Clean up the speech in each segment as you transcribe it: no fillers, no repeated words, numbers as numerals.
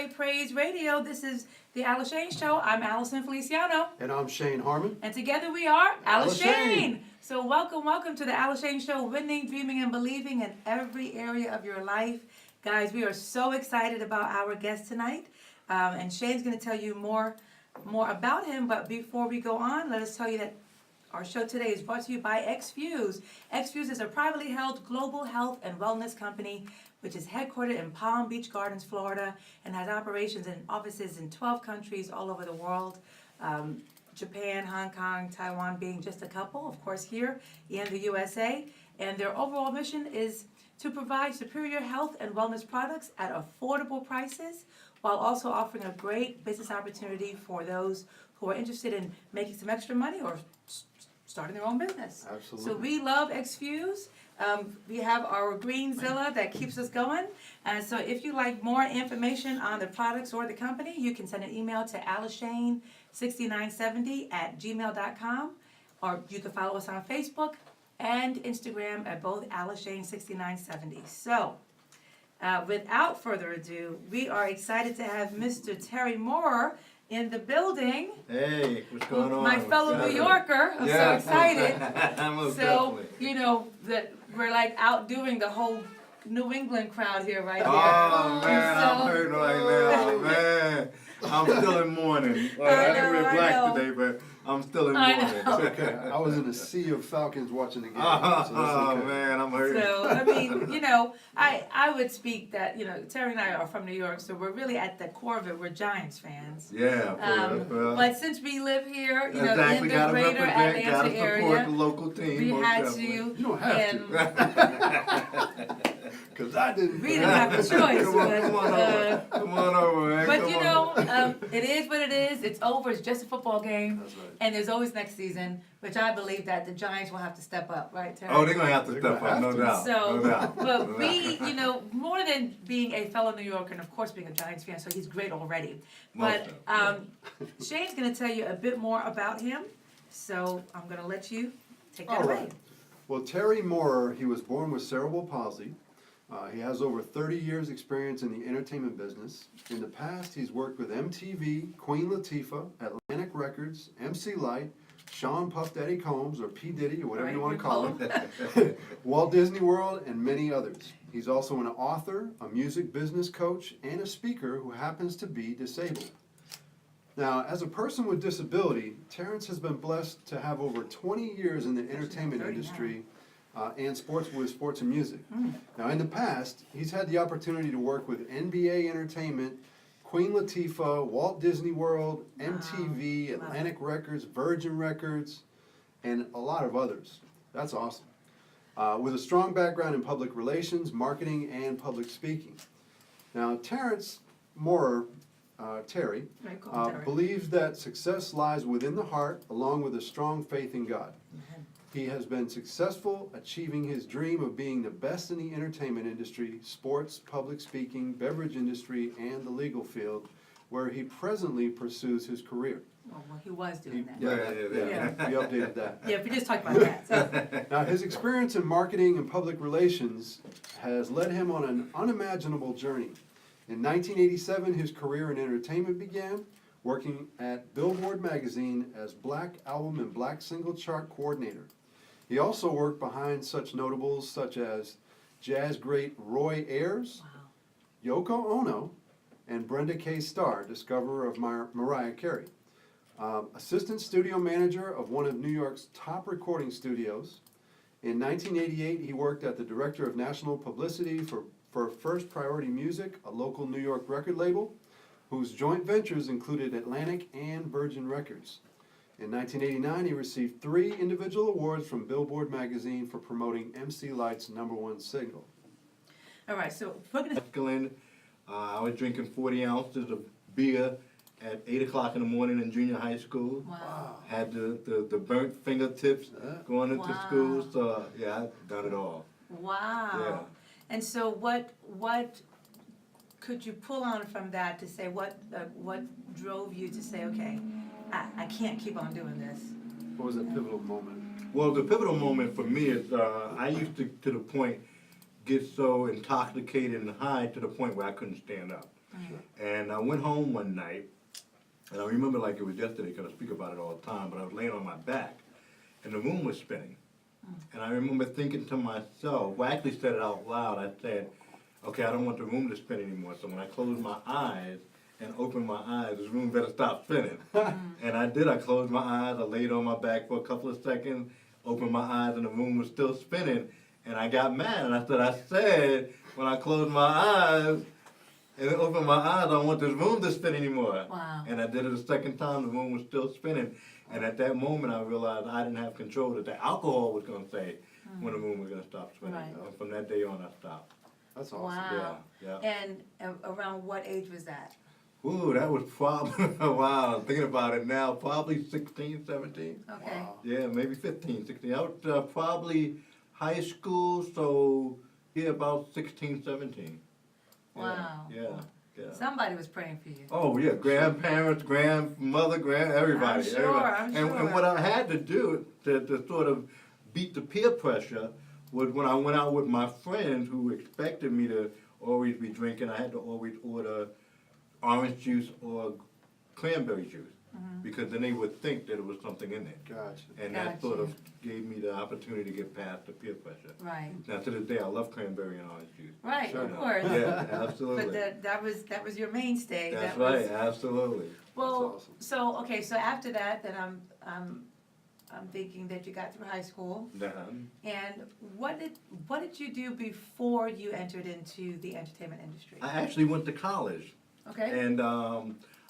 Joy Praise Radio. This is the AliShane Show. I'm Allison Feliciano. And I'm Shane Harmon. And together we are AliShane. AliShane. So welcome to the AliShane Show, winning, dreaming, and believing in every area of your life. Guys, we are so excited about our guest tonight. And Shane's going to tell you more about him. But before we go on, let us tell you that our show today is brought to you by XFuse. XFuse is a privately held global health and wellness company which is headquartered in Palm Beach Gardens, Florida, and has operations and offices in 12 countries all over the world. Japan, Hong Kong, Taiwan being just a couple, of course, here in the USA. And their overall mission is to provide superior health and wellness products at affordable prices, while also offering a great business opportunity for those who are interested in making some extra money or starting their own business. Absolutely. So we love XFuse. We have our Greenzilla that keeps us going. So if you'd like more information on the products or the company, you can send an email to alishane6970@gmail.com, or you can follow us on Facebook and Instagram at both AliShane6970. So without further ado, we are excited to have Mr. Terry Moore in the building. Hey, what's going on? My fellow New Yorker. I'm so excited. Most So, definitely. you know, that we're like outdoing the whole New England crowd here right here. Oh man, So- I'm hurting right now, man. I'm still in mourning. Well, I I didn't wear know. black today, but I'm still in I mourning. know. Okay, I was in a sea of Falcons watching the game. Oh, So that's okay. man, I'm hurting. So, I mean, you know, I would speak that, you know, Terry and I are from New York, so we're really at the core of it, we're Giants fans. Yeah, But since we live here, you know, exactly. in the Gotta greater represent, gotta Atlanta support area, the local team. we most had definitely. to. You don't have and Because I didn't. we didn't have a choice. Come on, but, come on over. Come on over, man. But Come you on. know, it is what it is. It's over. It's just a football game, That's right. and there's always next season, which I believe that the Giants will have to step up, right, Terry? Oh, they're gonna have to They're step gonna up, have no to. doubt. So, no doubt. but No we, doubt. you know, more than being a fellow New Yorker, and of course being a Giants fan, so he's great already. Most But Shane's going to tell you a bit more about him, so I'm going to let you take that All away. right. Well, Terry Moore, he was born with cerebral palsy. He has over 30 years experience in the entertainment business. In the past, he's worked with MTV, Queen Latifah, Atlantic Records, MC Lyte, Sean Puff Daddy Combs, or P. Diddy, or whatever Right, you want to you're call him, Walt Disney World, and many others. He's also an author, a music business coach, and a speaker who happens to be disabled. Now, as a person with disability, Terrence has been blessed to have over 20 years in the entertainment 30 now. industry and sports and music. Now, in the past, he's had the opportunity to work with NBA Entertainment, Queen Latifah, Walt Disney World, MTV, Wow. Atlantic Records, Virgin Records, and a lot of others. That's awesome. With a strong background in public relations, marketing, and public speaking. Now, Terrence Moore, Terry, Right, call him Terry. believes that success lies within the heart, along with a strong faith in God. He has been successful achieving his dream of being the best in the entertainment industry, sports, public speaking, beverage industry, and the legal field, where he presently pursues his career. Well, he was doing that. Yeah. We updated that. Yeah, we just talked about that. So, Now, his experience in marketing and public relations has led him on an unimaginable journey. In 1987, his career in entertainment began, working at Billboard magazine as Black Album and Black Single Chart Coordinator. He also worked behind such notables such as jazz great Roy Ayers, wow. Yoko Ono, and Brenda K. Starr, discoverer of Mariah Carey. Assistant studio manager of one of New York's top recording studios. In 1988, he worked at the director of national publicity for First Priority Music, a local New York record label, whose joint ventures included Atlantic and Virgin Records. In 1989, he received 3 individual awards from Billboard magazine for promoting MC Lyte's #1 single. All right, so we're going to... Masculine. I was drinking 40 ounces of beer at 8 o'clock in the morning in junior high school. Wow. Had the burnt fingertips going into Wow. school. So, yeah, I've done it all. Wow. Yeah. And so what could you pull on from that to say what drove you to say, okay, I can't keep on doing this? What was that pivotal moment? Well, the pivotal moment for me is I used to the point, get so intoxicated and high to the point where I couldn't stand up. And I went home one night, and I remember like it was yesterday because I speak about it all the time, but I was laying on my back, and the room was spinning. And I remember thinking to myself, well, I actually said it out loud, I said, okay, I don't want the room to spin anymore, so when I closed my eyes and opened my eyes, this room better stop spinning. And I did, I closed my eyes, I laid on my back for a couple of seconds, opened my eyes, and the room was still spinning. And I got mad, and I said, when I closed my eyes and opened my eyes, I don't want this room to spin anymore. Wow. And I did it a second time, the room was still spinning. And at that moment, I realized I didn't have control, that the alcohol was gonna say when the room was gonna stop spinning. Right. And from that day on, I stopped. That's awesome. Wow. Yeah. And around what age was that? Ooh, that was probably, wow, I'm thinking about it now, probably 16, 17. Okay. Wow. Yeah, maybe 15, 16. I was probably high school, so yeah, about 16, 17. Yeah, Wow. Yeah, yeah. Somebody was praying for you. Oh yeah, grandparents, grandmother, everybody. I'm sure, everybody. I'm And sure. what I had to do to sort of beat the peer pressure was when I went out with my friends who expected me to always be drinking, I had to always order orange juice or cranberry juice. Because then they would think that it was something in there. Gotcha. And that sort Gotcha. of gave me the opportunity to get past the peer pressure. Right. Now to this day, I love cranberry and orange juice. Right, Sure. of course. Yeah, absolutely. But that was your mainstay. That's that was, right, absolutely. Well, awesome. so okay, so after that, then I'm thinking that you got through high school. And what did you do before you entered into the entertainment industry? I actually went to college. Okay. And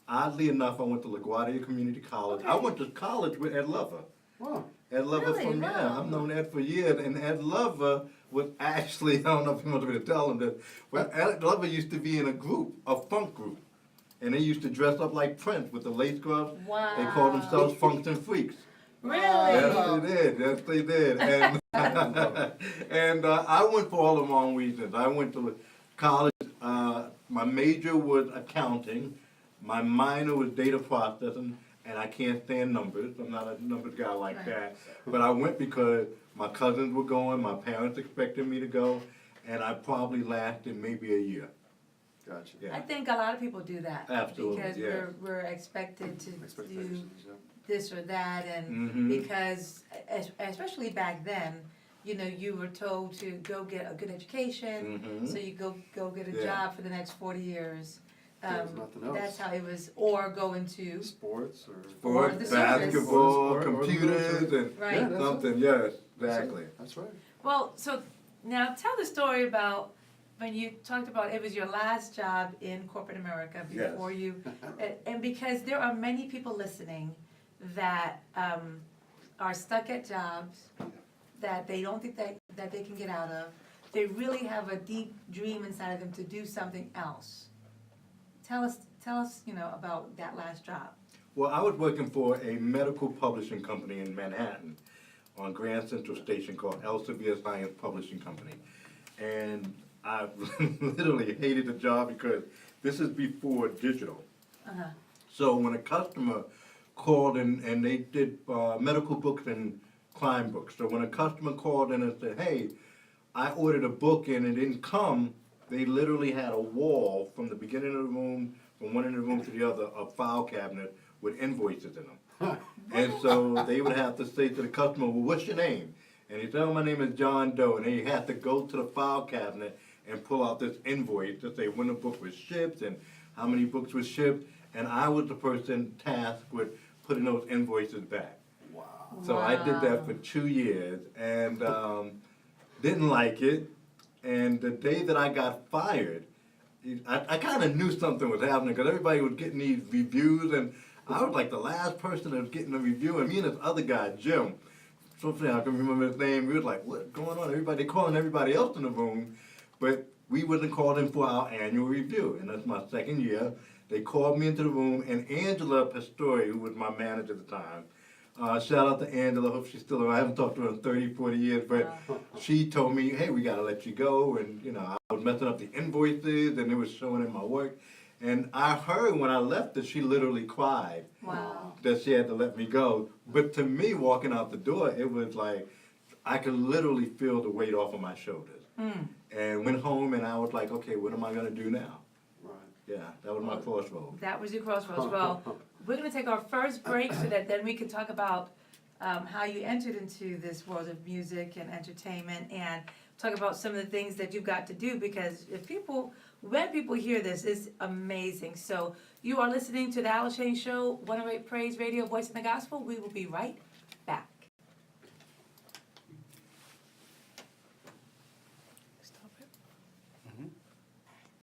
oddly enough, I went to LaGuardia Community College. Okay. I went to college with Ed Lover. Wow. Ed Lover Really? from, yeah, Wow. I've known Ed for years. And Ed Lover was actually, I don't know if he wants me to tell him this, but Ed Lover used to be in a group, a funk group. And they used to dress up like Prince with the lace gloves. Wow. They called themselves Funks and Freaks. Really? Yes, they did. Yes, they did. And, and I went for all the wrong reasons. I went to college. My major was accounting. My minor was data processing, and I can't stand numbers. I'm not a numbers guy like Right. that. But I went because my cousins were going, my parents expected me to go, and I probably lasted maybe a year. Gotcha. Yeah. I think a lot of people do that. Absolutely, Because yes. we're expected to do Expectations, yeah. this or that, and Mhm. because especially back then, you know, you were told to go get a good education, Mhm. so you go get a Yeah. job for the next 40 years. There was nothing else. That's how it was, or go into Sports or. Or the Sports, service. basketball, Or the computers, military. and right. Yeah, that's something, yes, exactly. That's right. Well, so now tell the story about when you talked about it was your last job in corporate America Yes. before you, and because there are many people listening that are stuck at jobs that they don't think that they can get out of. They really have a deep dream inside of them to do something else. Tell us, you know, about that last job. Well, I was working for a medical publishing company in Manhattan on Grand Central Station called Elsevier Science Publishing Company. And I literally hated the job because this is before digital. Uh-huh. So when a customer called and they did medical books and crime books. So when a customer called in and said, hey, I ordered a book and it didn't come, they literally had a wall from the beginning of the room, from one end of the room to the other, a file cabinet with invoices in them. And so they would have to say to the customer, well, what's your name? And he said, oh, my name is John Doe. And they had to go to the file cabinet and pull out this invoice to say when the book was shipped and how many books were shipped. And I was the person tasked with putting those invoices back. Wow. So I did that Wow. for 2 years and didn't like it. And the day that I got fired, I kind of knew something was happening because everybody was getting these reviews and I was like the last person that was getting a review. And me and this other guy, Jim, something I can remember his name, we was like, what's going on? Everybody calling everybody else in the room, but we wasn't called in for our annual review. And that's my second year. They called me into the room, and Angela Pastori, who was my manager at the time, shout out to Angela, hope she's still around. I haven't talked to her in 30, 40 years, but she told me, hey, we gotta let you go. And you know, I was messing up the invoices, and it was showing in my work. And I heard when I left that she literally cried Wow. that she had to let me go. But to me, walking out the door, it was like, I could literally feel the weight off of my shoulders. And went home and I was like, okay, what am I gonna do now? Right. Yeah, that was my crossroads. That was your crossroads. Well, we're gonna take our first break so that then we can talk about how you entered into this world of music and entertainment, and talk about some of the things that you've got to do, because when people hear this, it's amazing. So you are listening to the AliShane Show, 108 Praise Radio, Voice in the Gospel. We will be right